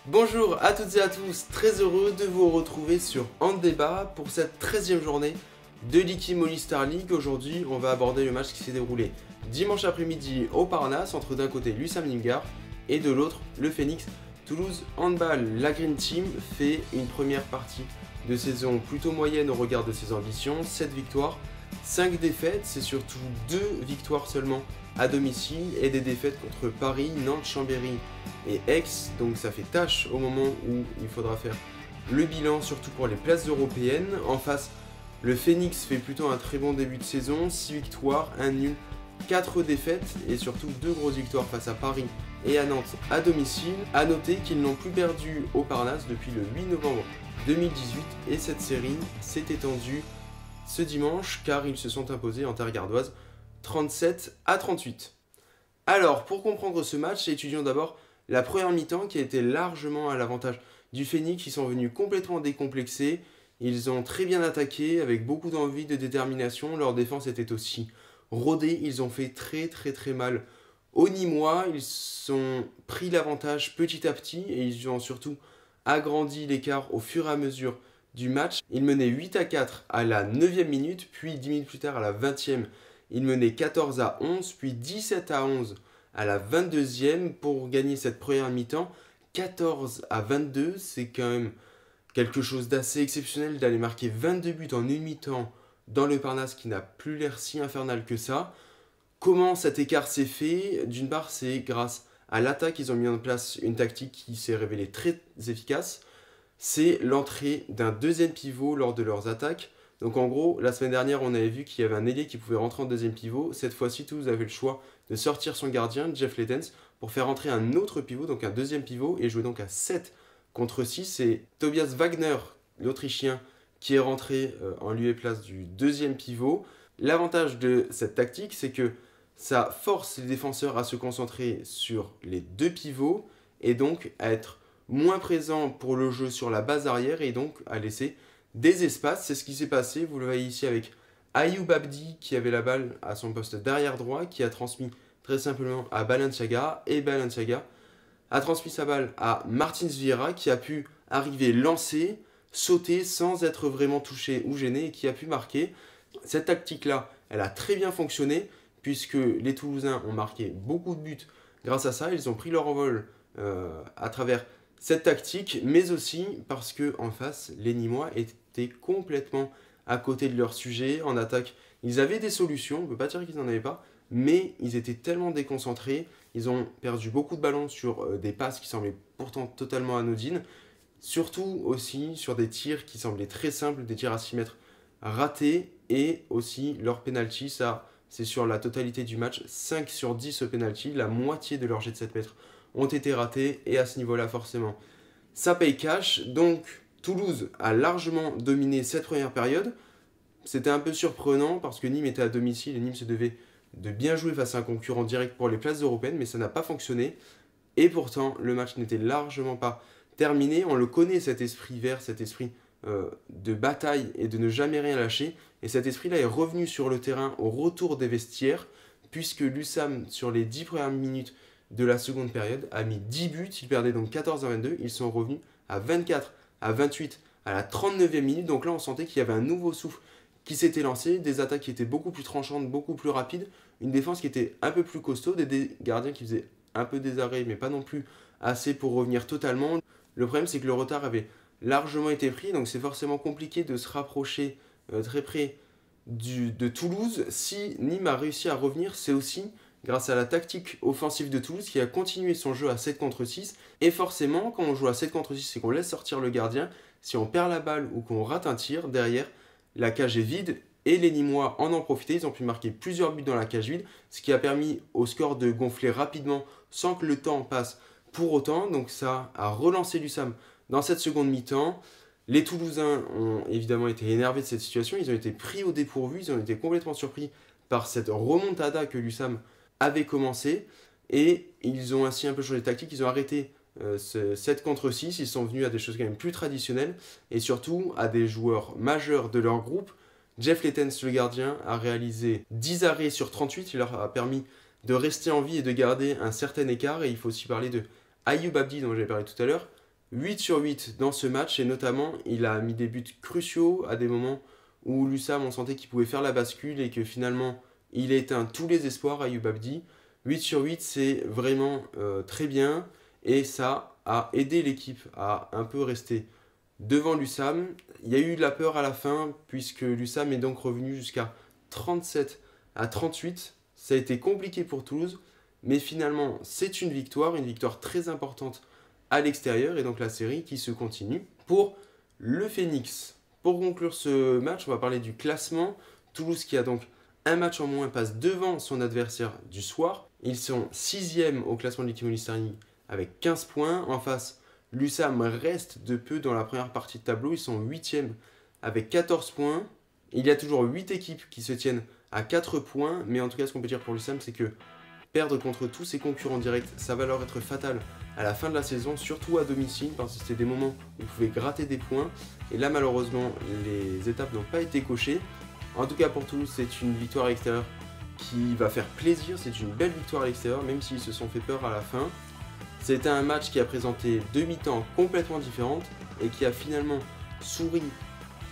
Bonjour à toutes et à tous, très heureux de vous retrouver sur En Débat pour cette 13e journée de l'Iki Moly Star League. Aujourd'hui, on va aborder le match qui s'est déroulé dimanche après-midi au Parnasse entre d'un côté l'USAM Nîmes-Gard et de l'autre le Phoenix Toulouse Handball. La Green Team fait une première partie de saison plutôt moyenne au regard de ses ambitions, 7 victoires, 5 défaites, c'est surtout 2 victoires seulement à domicile et des défaites contre Paris, Nantes, Chambéry et Aix, donc ça fait tâche au moment où il faudra faire le bilan, surtout pour les places européennes. En face, le Phoenix fait plutôt un très bon début de saison, 6 victoires, 1 nul, 4 défaites et surtout 2 grosses victoires face à Paris et à Nantes à domicile. A noter qu'ils n'ont plus perdu au Parnasse depuis le 8 novembre 2018 et cette série s'est étendue ce dimanche car ils se sont imposés en terre gardoise 37-38. Alors, pour comprendre ce match, étudions d'abord la première mi-temps qui a été largement à l'avantage du Phoenix. Ils sont venus complètement décomplexés, ils ont très bien attaqué avec beaucoup d'envie, de détermination. Leur défense était aussi rodée, ils ont fait très mal aux Nîmois. Ils ont pris l'avantage petit à petit et ils ont surtout agrandi l'écart au fur et à mesure du match. Ils menaient 8-4 à la 9e minute, puis 10 minutes plus tard à la 20e. Ils menaient 14-11, puis 17-11 à la 22e pour gagner cette première mi-temps. 14-22, c'est quand même quelque chose d'assez exceptionnel d'aller marquer 22 buts en une mi-temps dans le Parnasse qui n'a plus l'air si infernal que ça. Comment cet écart s'est fait? D'une part, c'est grâce à l'attaque. Ils ont mis en place une tactique qui s'est révélée très efficace. C'est l'entrée d'un deuxième pivot lors de leurs attaques. Donc en gros, la semaine dernière, on avait vu qu'il y avait un ailier qui pouvait rentrer en deuxième pivot. Cette fois-ci, Toulouse avait le choix de sortir son gardien, Jeff Lettens, pour faire entrer un autre pivot, donc un deuxième pivot, et jouer donc à 7 contre 6. C'est Tobias Wagner, l'Autrichien, qui est rentré en lieu et place du deuxième pivot. L'avantage de cette tactique, c'est que ça force les défenseurs à se concentrer sur les deux pivots, et donc à être moins présents pour le jeu sur la base arrière, et donc à laisser des espaces. C'est ce qui s'est passé, vous le voyez ici avec Ayoub Abdi qui avait la balle à son poste d'arrière droit, qui a transmis très simplement à Balenciaga, et Balenciaga a transmis sa balle à Martins Vieira qui a pu arriver lancer, sauter sans être vraiment touché ou gêné et qui a pu marquer. Cette tactique-là, elle a très bien fonctionné puisque les Toulousains ont marqué beaucoup de buts grâce à ça. Ils ont pris leur envol à travers cette tactique, mais aussi parce que en face, les Nîmois étaient complètement à côté de leur sujet. En attaque, ils avaient des solutions, on ne peut pas dire qu'ils n'en avaient pas, mais ils étaient tellement déconcentrés, ils ont perdu beaucoup de ballons sur des passes qui semblaient pourtant totalement anodines, surtout aussi sur des tirs qui semblaient très simples, des tirs à 6 mètres ratés, et aussi leur penalty, ça c'est sur la totalité du match, 5 sur 10 au penalty, la moitié de leurs jets de 7 mètres ont été ratés, et à ce niveau-là, forcément, ça paye cash. Donc, Toulouse a largement dominé cette première période. C'était un peu surprenant parce que Nîmes était à domicile et Nîmes se devait de bien jouer face à un concurrent direct pour les places européennes, mais ça n'a pas fonctionné. Et pourtant, le match n'était largement pas terminé. On le connaît, cet esprit vert, cet esprit de bataille et de ne jamais rien lâcher. Et cet esprit-là est revenu sur le terrain au retour des vestiaires, puisque l'USAM, sur les 10 premières minutes de la seconde période, a mis 10 buts, ils perdaient donc 14-22, ils sont revenus à 24-28 à la 39e minute, donc là on sentait qu'il y avait un nouveau souffle qui s'était lancé, des attaques qui étaient beaucoup plus tranchantes, beaucoup plus rapides, une défense qui était un peu plus costaud, des gardiens qui faisaient un peu des arrêts, mais pas non plus assez pour revenir totalement. Le problème c'est que le retard avait largement été pris, donc c'est forcément compliqué de se rapprocher très près de Toulouse. Si Nîmes a réussi à revenir, c'est aussi grâce à la tactique offensive de Toulouse qui a continué son jeu à 7 contre 6. Et forcément, quand on joue à 7 contre 6 et qu'on laisse sortir le gardien, si on perd la balle ou qu'on rate un tir, derrière, la cage est vide et les Nîmois en ont profité. Ils ont pu marquer plusieurs buts dans la cage vide, ce qui a permis au score de gonfler rapidement sans que le temps passe pour autant. Donc ça a relancé l'USAM dans cette seconde mi-temps. Les Toulousains ont évidemment été énervés de cette situation. Ils ont été pris au dépourvu, ils ont été complètement surpris par cette remontada que l'USAM avait commencé et ils ont ainsi un peu changé de tactique, ils ont arrêté ce 7 contre 6, ils sont venus à des choses quand même plus traditionnelles et surtout à des joueurs majeurs de leur groupe. Jeff Lettens, le gardien, a réalisé 10 arrêts sur 38, il leur a permis de rester en vie et de garder un certain écart. Et il faut aussi parler de Ayoub Abdi dont j'avais parlé tout à l'heure, 8 sur 8 dans ce match et notamment il a mis des buts cruciaux à des moments où l'USAM on sentait qu'il pouvait faire la bascule et que finalement il a éteint tous les espoirs à Ayoub Abdi. 8 sur 8 c'est vraiment très bien et ça a aidé l'équipe à un peu rester devant l'USAM. Il y a eu de la peur à la fin puisque l'USAM est donc revenu jusqu'à 37 à 38. Ça a été compliqué pour Toulouse mais finalement c'est une victoire très importante à l'extérieur et donc la série qui se continue pour le Phoenix. Pour conclure ce match, on va parler du classement. Toulouse qui a donc un match en moins passe devant son adversaire du soir. Ils sont 6e au classement de l'équipe All-Star League avec 15 points. En face, l'USAM reste de peu dans la première partie de tableau. Ils sont 8e avec 14 points. Il y a toujours 8 équipes qui se tiennent à 4 points. Mais en tout cas, ce qu'on peut dire pour l'USAM, c'est que perdre contre tous ses concurrents directs, ça va leur être fatal à la fin de la saison, surtout à domicile, parce que c'était des moments où ils pouvaient gratter des points. Et là, malheureusement, les étapes n'ont pas été cochées. En tout cas, pour Toulouse, c'est une victoire à l'extérieur qui va faire plaisir. C'est une belle victoire à l'extérieur, même s'ils se sont fait peur à la fin. C'était un match qui a présenté deux mi-temps complètement différentes et qui a finalement souri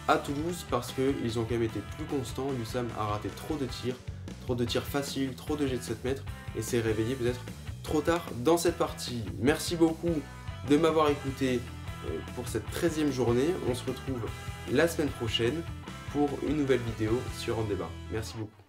à Toulouse parce qu'ils ont quand même été plus constants. L'USAM a raté trop de tirs faciles, trop de jets de 7 mètres et s'est réveillé peut-être trop tard dans cette partie. Merci beaucoup de m'avoir écouté pour cette 13e journée. On se retrouve la semaine prochaine pour une nouvelle vidéo sur En Débat. Merci beaucoup.